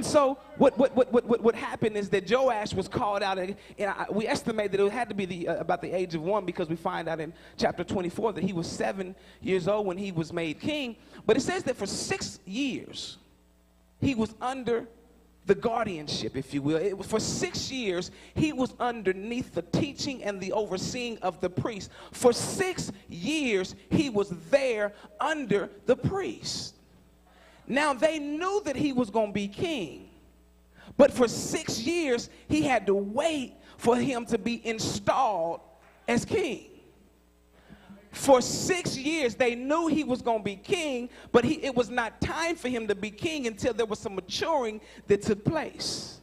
And so what happened is that Joash was called out, and we estimate that it had to be about the age of 1, because we find out in chapter 24 that he was 7 years old when he was made king. But it says that for 6 years he was under the guardianship, if you will. It was for 6 years he was underneath the teaching and the overseeing of the priest. For 6 years he was there under the priest. Now they knew that he was going to be king, but for 6 years he had to wait for him to be installed as king. For 6 years, they knew he was going to be king, but it was not time for him to be king until there was some maturing that took place.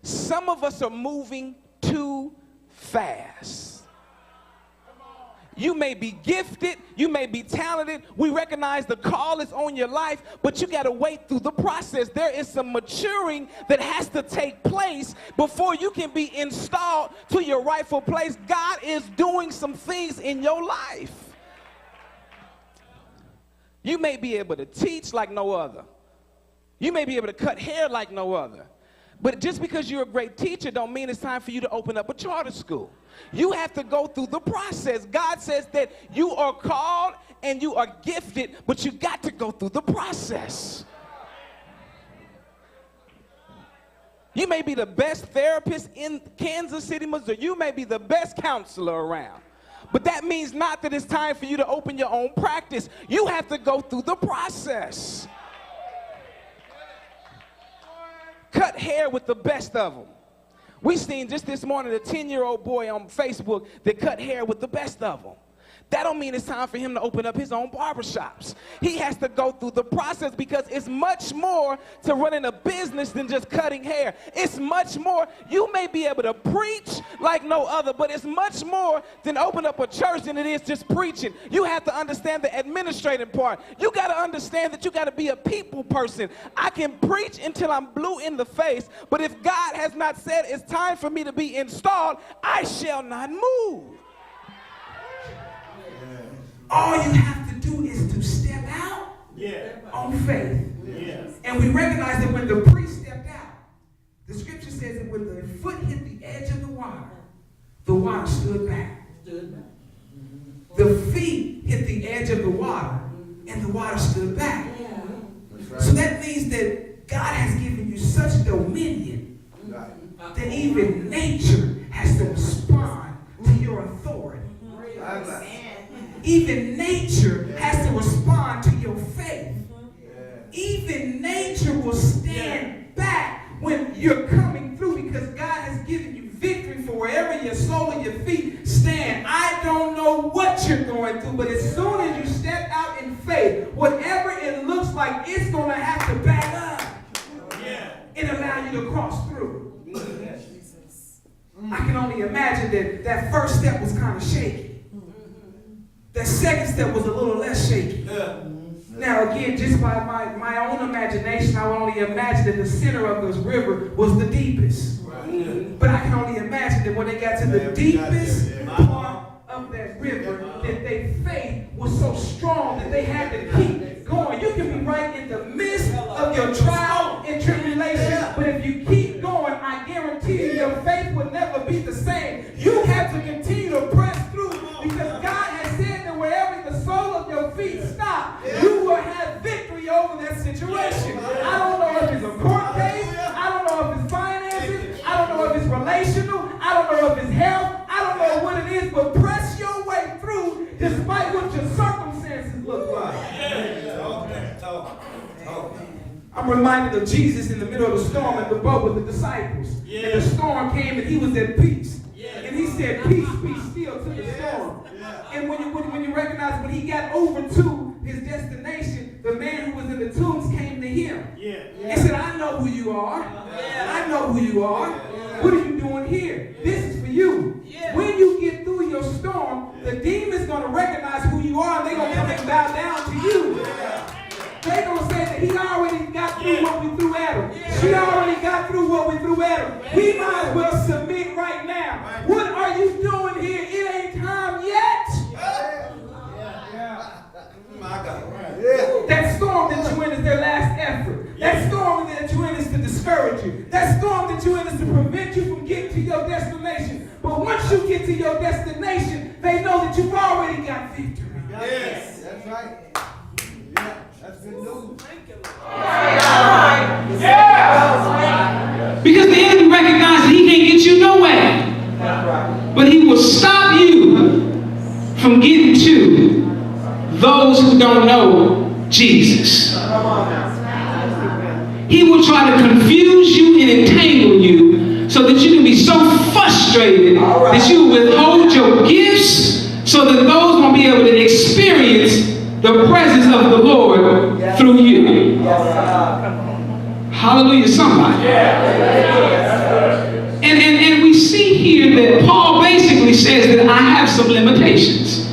Some of us are moving too fast. You may be gifted, you may be talented, we recognize the call is on your life, but you got to wait through the process. There is some maturing that has to take place before you can be installed to your rightful place. God is doing some things in your life. You may be able to teach like no other. You may be able to cut hair like no other. But just because you're a great teacher don't mean it's time for you to open up a charter school. You have to go through the process. God says that you are called and you are gifted, but you got to go through the process. You may be the best therapist in Kansas City, Missouri. You may be the best counselor around. But that means not that it's time for you to open your own practice. You have to go through the process. Cut hair with the best of them. We seen just this morning a 10-year-old boy on Facebook that cut hair with the best of them. That don't mean it's time for him to open up his own barbershops. He has to go through the process, because it's much more to running a business than just cutting hair. It's much more. You may be able to preach like no other, but it's much more than open up a church than it is just preaching. You have to understand the administrative part. You got to understand that you got to be a people person. I can preach until I'm blue in the face, but if God has not said it's time for me to be installed, I shall not move. All you have to do is to step out on faith. And we recognize that when the priest stepped out, the scripture says that when the foot hit the edge of the water stood back. The feet hit the edge of the water, and the water stood back. So that means that God has given you such dominion that even nature has to respond to your authority. Even nature has to respond to your faith. Even nature will stand back when you're coming through, because God has given you victory for wherever your sole and your feet stand. I don't know what you're going through, but as soon as you step out in faith, whatever it looks like, it's going to have to back up and allow you to cross through. I can only imagine that that first step was kind of shaky. That second step was a little less shaky. Now again, just by my own imagination, I would only imagine that the center of this river was the deepest. But I can only imagine that when they got to the deepest part of that river, that their faith was so strong that they had to keep going. You can be right in the midst of your trial and tribulation, but if you keep going, I guarantee you your faith will never be the same. You have to continue to press through, because God has said that wherever the sole of your feet stop, you will have victory over that situation. I don't know if it's a court case, I don't know if it's finances, I don't know if it's relational, I don't know if it's health, I don't know what it is, but press your way through despite what your circumstances look like. I'm reminded of Jesus in the middle of the storm in the boat with the disciples. And the storm came and he was at peace. And he said, peace, be still to the storm. And when you recognize when he got over to his destination, the man who was in the tombs came to him. And said, I know who you are. I know who you are. What are you doing here? This is for you. When you get through your storm, the demon's going to recognize who you are, and they're going to come and bow down to you. They're going to say that he already got through what we threw at him. She already got through what we threw at him. We might as well submit right now. What are you doing here? It ain't time yet. That storm that you in is their last effort. That storm that you But once you get to your destination, they know that you've already got victory. Yes, that's right. Yeah, that's good news. Thank you, Because the enemy recognizes he can't get you nowhere. But he will stop you from getting to those who don't know Jesus. He will try to confuse you and entangle you so that you can be so frustrated that you will withhold your gifts so that those won't be able to experience the presence of the Lord through you. Hallelujah, somebody. And we see here that Paul basically says that I have some limitations.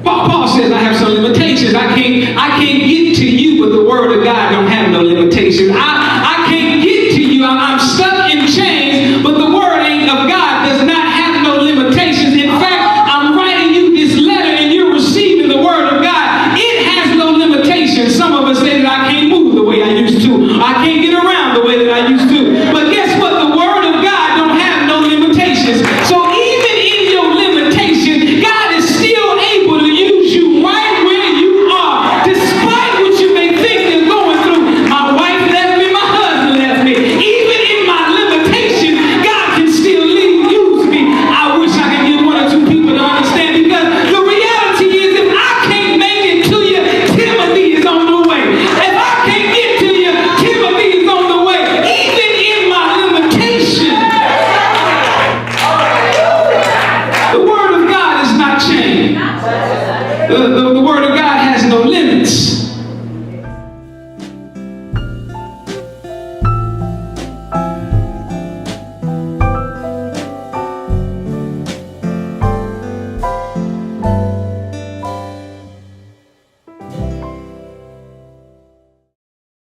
Paul says I have some limitations. I can't get to you, but the word of God don't have no limitations. I can't get to you. I'm stuck in chains, but the word of God does not have no limitations. In fact, I'm writing you this letter and you're receiving the word of God. It has no limitations. Some of us say that I can't move the way I used to. I can't get around the way that I used to. But guess what? The word of God don't have no limitations. So even in your limitation, God is still able to use you right where you are, despite what you may think you're going through. My wife left me, my husband left me. Even in my limitation, God can still use me. I wish I could get one or two people to understand, because the reality is if I can't make it to you, Timothy is on the way. If I can't get to you, Timothy is on the way. Even in my limitation, the word of God is not changed. The word of God